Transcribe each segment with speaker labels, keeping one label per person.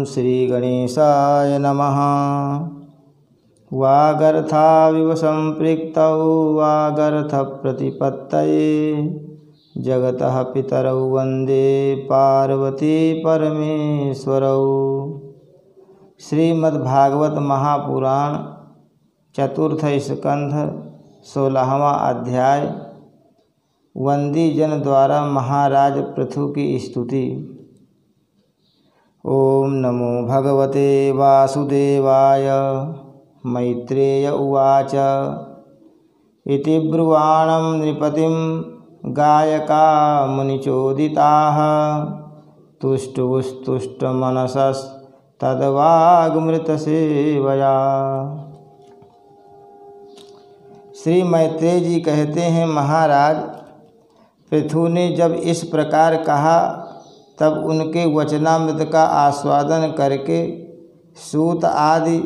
Speaker 1: श्री गणेशाय नमः। वागर्थाविव संपृक्तौ वागर्थप्रतिपत्तये जगतः पितरौ वन्दे पार्वती परमेश्वरौ। श्रीमद्भागवत महापुराण चतुर्थ स्कंध 16वां अध्याय। वंदी जन द्वारा महाराज पृथु की स्तुति। ओम नमो भगवते वासुदेवाय। मैत्रेय उवाच इति ब्रुवाणं नृपतिं गायका मुनिचोदिताः तुष्टुस्तुष्टमनसस्तद्वाग्मृतसेवया। श्री मैत्रेय जी कहते हैं, महाराज पृथु ने जब इस प्रकार कहा तब उनके वचनामृत का आस्वादन करके सूत आदि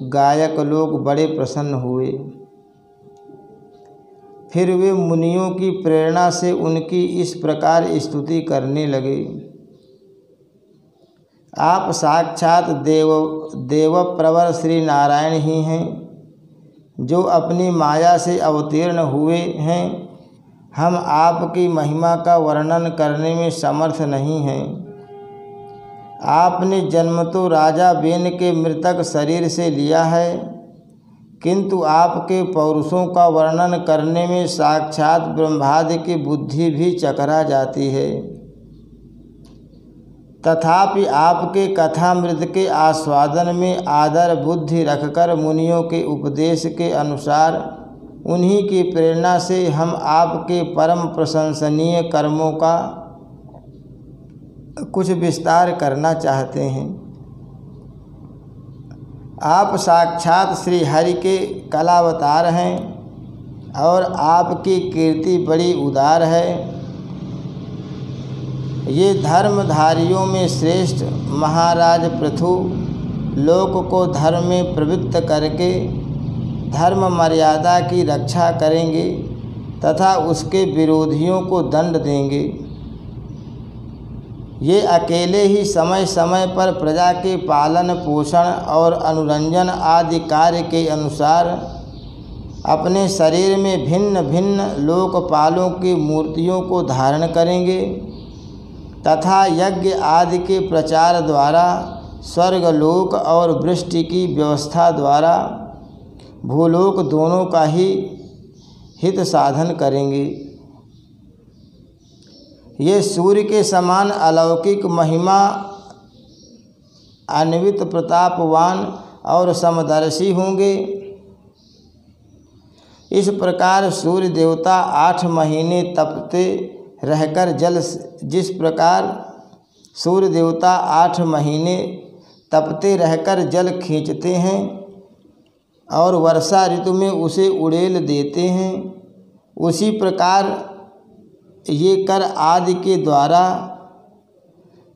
Speaker 1: गायक लोग बड़े प्रसन्न हुए। फिर वे मुनियों की प्रेरणा से उनकी इस प्रकार स्तुति करने लगे। आप साक्षात देवप्रवर श्री नारायण ही हैं, जो अपनी माया से अवतीर्ण हुए हैं। हम आपकी महिमा का वर्णन करने में समर्थ नहीं हैं। आपने जन्म तो राजा बेन के मृतक शरीर से लिया है, किंतु आपके पौरुषों का वर्णन करने में साक्षात ब्रह्मादि की बुद्धि भी चकरा जाती है। तथापि आपके कथामृत के आस्वादन में आदर बुद्धि रखकर मुनियों के उपदेश के अनुसार उन्हीं की प्रेरणा से हम आपके परम प्रशंसनीय कर्मों का कुछ विस्तार करना चाहते हैं। आप साक्षात श्री हरि के कलावतार हैं और आपकी कीर्ति बड़ी उदार है। ये धर्मधारियों में श्रेष्ठ महाराज पृथु लोक को धर्म में प्रवृत्त करके धर्म मर्यादा की रक्षा करेंगे तथा उसके विरोधियों को दंड देंगे। ये अकेले ही समय समय पर प्रजा के पालन पोषण और अनुरंजन आदि कार्य के अनुसार अपने शरीर में भिन्न भिन्न लोकपालों की मूर्तियों को धारण करेंगे तथा यज्ञ आदि के प्रचार द्वारा स्वर्गलोक और वृष्टि की व्यवस्था द्वारा भूलोक दोनों का ही हित साधन करेंगे। ये सूर्य के समान अलौकिक महिमा अन्वित प्रतापवान और समदर्शी होंगे। इस प्रकार सूर्य देवता 8 महीने तपते रहकर जिस प्रकार सूर्य देवता 8 महीने तपते रहकर जल खींचते हैं और वर्षा ऋतु में उसे उड़ेल देते हैं, उसी प्रकार ये कर आदि के द्वारा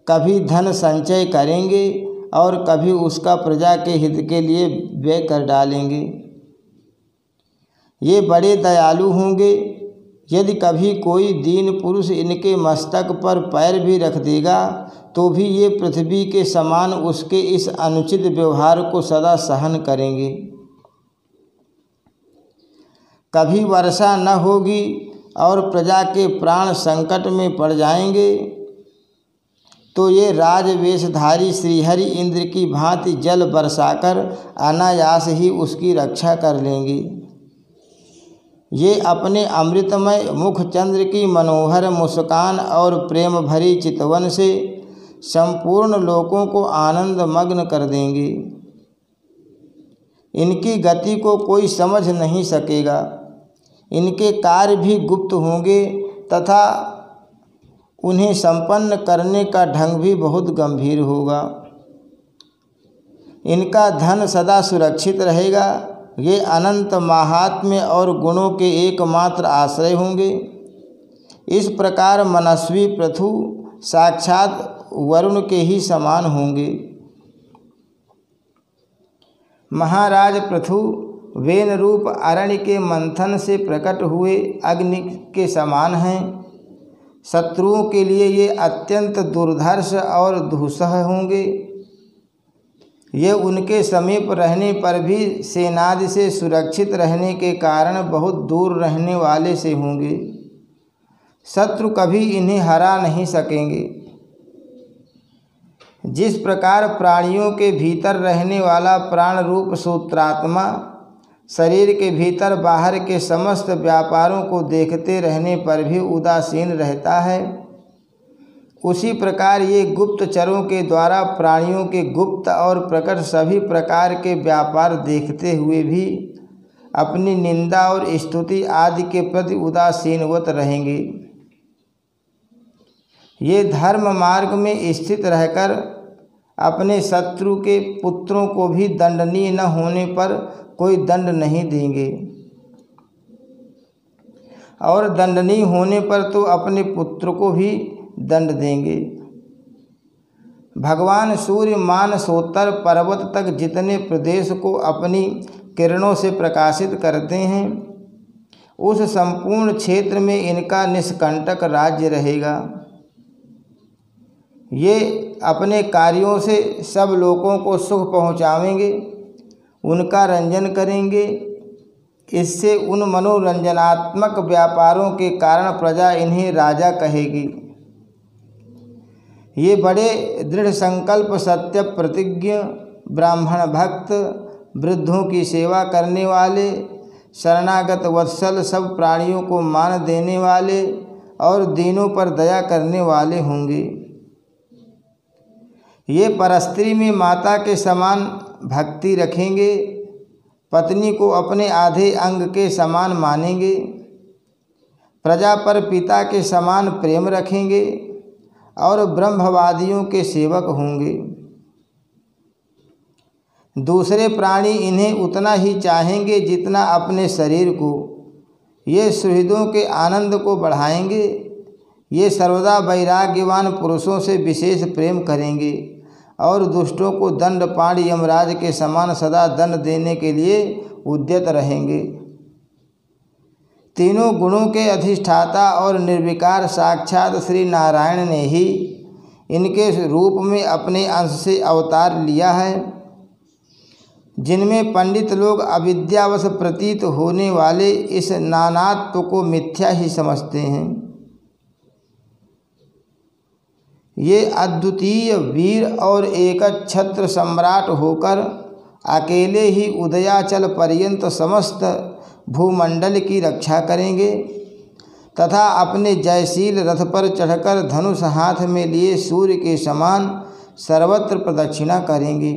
Speaker 1: कभी धन संचय करेंगे और कभी उसका प्रजा के हित के लिए व्यय कर डालेंगे। ये बड़े दयालु होंगे। यदि कभी कोई दीन पुरुष इनके मस्तक पर पैर भी रख देगा तो भी ये पृथ्वी के समान उसके इस अनुचित व्यवहार को सदा सहन करेंगे। कभी वर्षा न होगी और प्रजा के प्राण संकट में पड़ जाएंगे तो ये राजवेशधारी श्रीहरि इंद्र की भांति जल बरसाकर अनायास ही उसकी रक्षा कर लेंगे। ये अपने अमृतमय मुख चंद्र की मनोहर मुस्कान और प्रेम भरी चितवन से संपूर्ण लोकों को आनंद मग्न कर देंगे। इनकी गति को कोई समझ नहीं सकेगा। इनके कार्य भी गुप्त होंगे तथा उन्हें संपन्न करने का ढंग भी बहुत गंभीर होगा। इनका धन सदा सुरक्षित रहेगा। ये अनंत माहात्म्य और गुणों के एकमात्र आश्रय होंगे। इस प्रकार मनस्वी पृथु साक्षात वरुण के ही समान होंगे। महाराज पृथु वेन रूप अरण्य के मंथन से प्रकट हुए अग्नि के समान हैं। शत्रुओं के लिए ये अत्यंत दुर्धर्ष और दुस्सह होंगे। ये उनके समीप रहने पर भी सेनादि से सुरक्षित रहने के कारण बहुत दूर रहने वाले से होंगे। शत्रु कभी इन्हें हरा नहीं सकेंगे। जिस प्रकार प्राणियों के भीतर रहने वाला प्राण रूप सूत्रात्मा शरीर के भीतर बाहर के समस्त व्यापारों को देखते रहने पर भी उदासीन रहता है, उसी प्रकार ये गुप्तचरों के द्वारा प्राणियों के गुप्त और प्रकट सभी प्रकार के व्यापार देखते हुए भी अपनी निंदा और स्तुति आदि के प्रति उदासीनवत रहेंगे। ये धर्म मार्ग में स्थित रहकर अपने शत्रु के पुत्रों को भी दंडनीय न होने पर कोई दंड नहीं देंगे, और दंडनीय होने पर तो अपने पुत्र को भी दंड देंगे। भगवान सूर्य मानसोत्तर पर्वत तक जितने प्रदेश को अपनी किरणों से प्रकाशित करते हैं, उस संपूर्ण क्षेत्र में इनका निष्कंटक राज्य रहेगा। ये अपने कार्यों से सब लोगों को सुख पहुँचावेंगे, उनका रंजन करेंगे। इससे उन मनोरंजनात्मक व्यापारों के कारण प्रजा इन्हें राजा कहेगी। ये बड़े दृढ़ संकल्प, सत्य प्रतिज्ञ, ब्राह्मण भक्त, वृद्धों की सेवा करने वाले, शरणागत वत्सल, सब प्राणियों को मान देने वाले और दीनों पर दया करने वाले होंगे। ये परस्त्री में माता के समान भक्ति रखेंगे, पत्नी को अपने आधे अंग के समान मानेंगे, प्रजा पर पिता के समान प्रेम रखेंगे और ब्रह्मवादियों के सेवक होंगे। दूसरे प्राणी इन्हें उतना ही चाहेंगे जितना अपने शरीर को। ये सुहृदों के आनंद को बढ़ाएंगे। ये सर्वदा वैराग्यवान पुरुषों से विशेष प्रेम करेंगे और दुष्टों को दंडपाण यमराज के समान सदा दंड देने के लिए उद्यत रहेंगे। तीनों गुणों के अधिष्ठाता और निर्विकार साक्षात श्री नारायण ने ही इनके रूप में अपने अंश से अवतार लिया है, जिनमें पंडित लोग अविद्यावश प्रतीत होने वाले इस नानात्व को मिथ्या ही समझते हैं। ये अद्वितीय वीर और एक छत्र सम्राट होकर अकेले ही उदयाचल पर्यंत समस्त भूमंडल की रक्षा करेंगे तथा अपने जयशील रथ पर चढ़कर धनुष हाथ में लिए सूर्य के समान सर्वत्र प्रदक्षिणा करेंगे।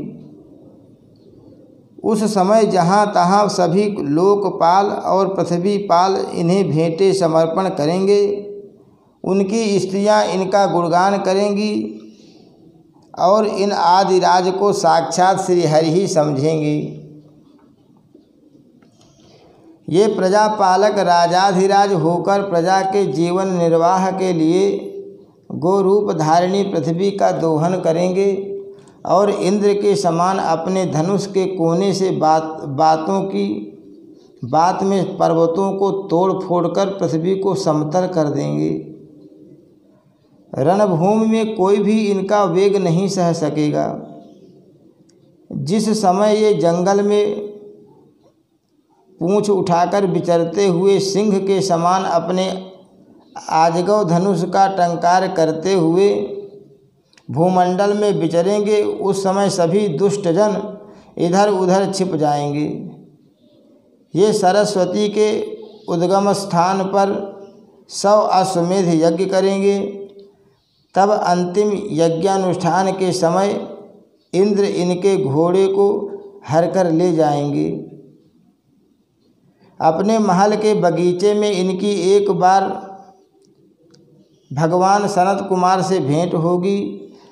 Speaker 1: उस समय जहाँ तहाँ सभी लोकपाल और पृथ्वीपाल इन्हें भेंटें समर्पण करेंगे। उनकी स्त्रियां इनका गुणगान करेंगी और इन आदिराज को साक्षात श्रीहरि ही समझेंगी। ये प्रजापालक राजाधिराज होकर प्रजा के जीवन निर्वाह के लिए गोरूप धारिणी पृथ्वी का दोहन करेंगे और इंद्र के समान अपने धनुष के कोने से बात में पर्वतों को तोड़ फोड़कर पृथ्वी को समतल कर देंगे। रणभूमि में कोई भी इनका वेग नहीं सह सकेगा। जिस समय ये जंगल में पूँछ उठाकर विचरते हुए सिंह के समान अपने आजगव धनुष का टंकार करते हुए भूमंडल में विचरेंगे, उस समय सभी दुष्टजन इधर उधर छिप जाएंगे। ये सरस्वती के उद्गम स्थान पर 100 अश्वमेध यज्ञ करेंगे। तब अंतिम यज्ञानुष्ठान के समय इंद्र इनके घोड़े को हरकर ले जाएंगे। अपने महल के बगीचे में इनकी एक बार भगवान सनत कुमार से भेंट होगी।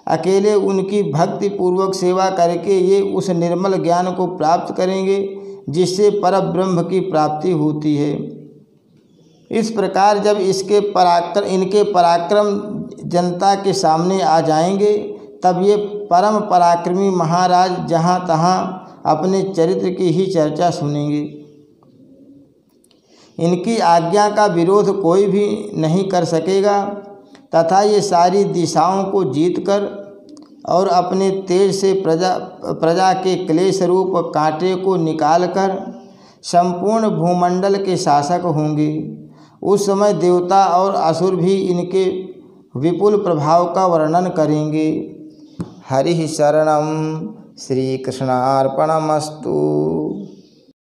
Speaker 1: अकेले उनकी भक्ति पूर्वक सेवा करके ये उस निर्मल ज्ञान को प्राप्त करेंगे जिससे परब्रह्म की प्राप्ति होती है। इस प्रकार जब इनके पराक्रम जनता के सामने आ जाएंगे, तब ये परम पराक्रमी महाराज जहाँ तहाँ अपने चरित्र की ही चर्चा सुनेंगे। इनकी आज्ञा का विरोध कोई भी नहीं कर सकेगा तथा ये सारी दिशाओं को जीतकर और अपने तेज से प्रजा के क्लेश रूप कांटे को निकालकर संपूर्ण भूमंडल के शासक होंगे। उस समय देवता और असुर भी इनके विपुल प्रभाव का वर्णन करेंगे। हरि शरणम। श्री कृष्णार्पणमस्तु।